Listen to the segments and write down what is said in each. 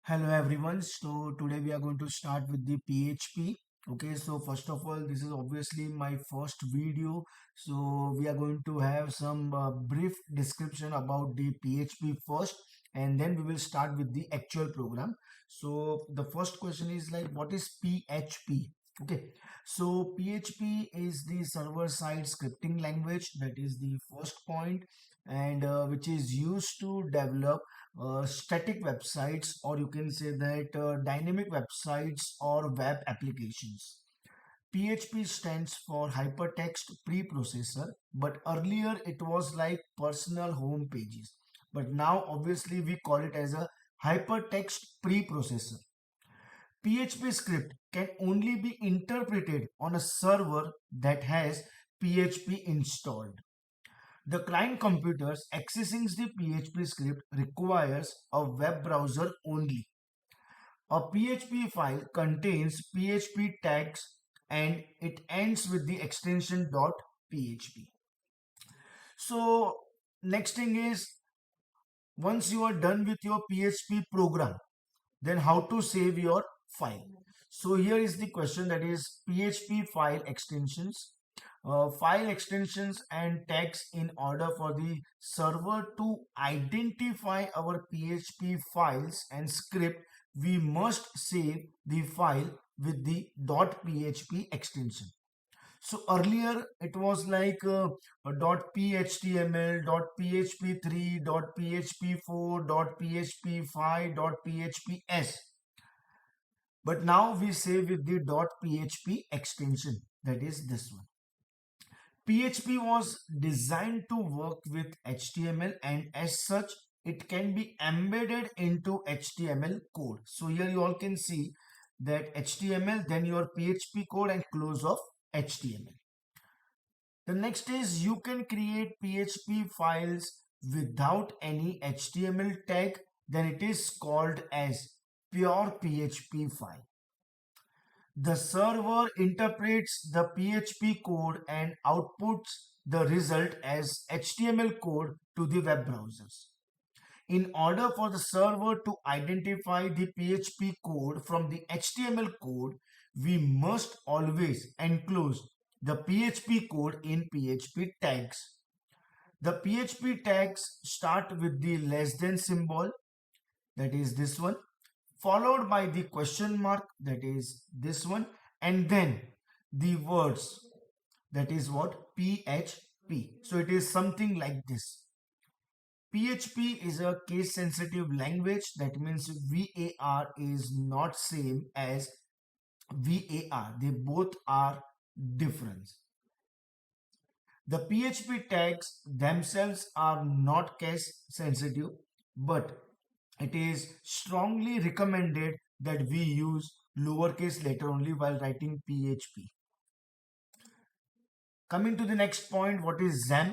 Hello everyone. So today we are going to start with the PHP. Okay, so first of all, this is obviously my first video. So we are going to have some brief description about the PHP first, and then we will start with the actual program. So the first question is like, what is PHP? Okay, so PHP is the server-side scripting language. That is the first point, and which is used to develop static websites, or you can say that dynamic websites or web applications. PHP stands for hypertext preprocessor, but earlier it was like personal home pages. But now obviously we call it as a hypertext preprocessor. PHP script can only be interpreted on a server that has PHP installed. The client computers accessing the PHP script requires a web browser only. A PHP file contains PHP tags and it ends with the extension .php. So next thing is, once you are done with your PHP program, then how to save your file. So here is the question, that is PHP file extensions. File extensions and tags in order for the server to identify our PHP files and script, we must save the file with the .php extension. So earlier it was like .phtml, .php3, .php4, .php5, .phps. But now we save with the .php extension, that is this one. PHP was designed to work with HTML, and as such it can be embedded into HTML code. So here you all can see that HTML, then your PHP code and close of HTML. The next is, you can create PHP files without any HTML tag, then it is called as pure PHP file. The server interprets the PHP code and outputs the result as HTML code to the web browsers. In order for the server to identify the PHP code from the HTML code, we must always enclose the PHP code in PHP tags. The PHP tags start with the less than symbol, that is this one, followed by the question mark, that is this one, and then the words, that is what, PHP. So it is something like this. PHP is a case sensitive language. That means VAR is not same as VAR. They both are different. The PHP tags themselves are not case sensitive, but it is strongly recommended that we use lowercase letter only while writing PHP. Coming to the next point, what is XAMPP?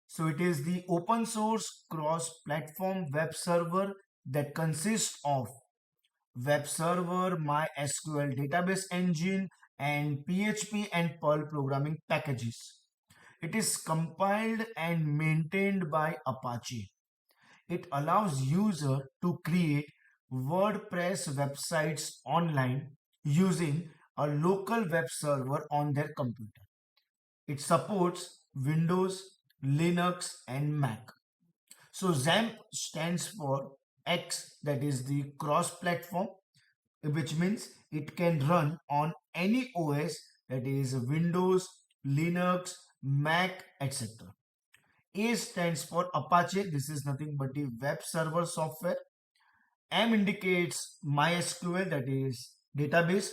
So it is the open source cross-platform web server that consists of web server, MySQL database engine, and PHP and Perl programming packages. It is compiled and maintained by Apache. It allows user to create WordPress websites online using a local web server on their computer. It supports Windows, Linux and Mac. So XAMPP stands for X, that is the cross-platform, which means it can run on any OS, that is Windows, Linux, Mac, etc. A stands for Apache. This is nothing but the web server software. M indicates MySQL, that is database.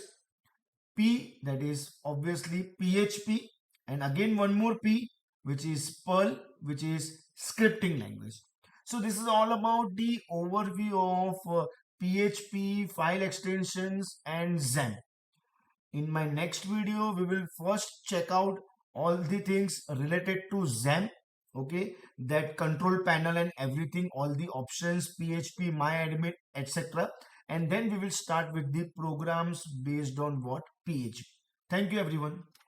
P, that is obviously PHP, and again one more P, which is Perl, which is scripting language. So this is all about the overview of PHP, file extensions and XAMPP. In my next video, we will first check out all the things related to XAMPP, okay, that control panel and everything, all the options, PHP, myadmin, etc. And then we will start with the programs based on what, PHP. Thank you everyone.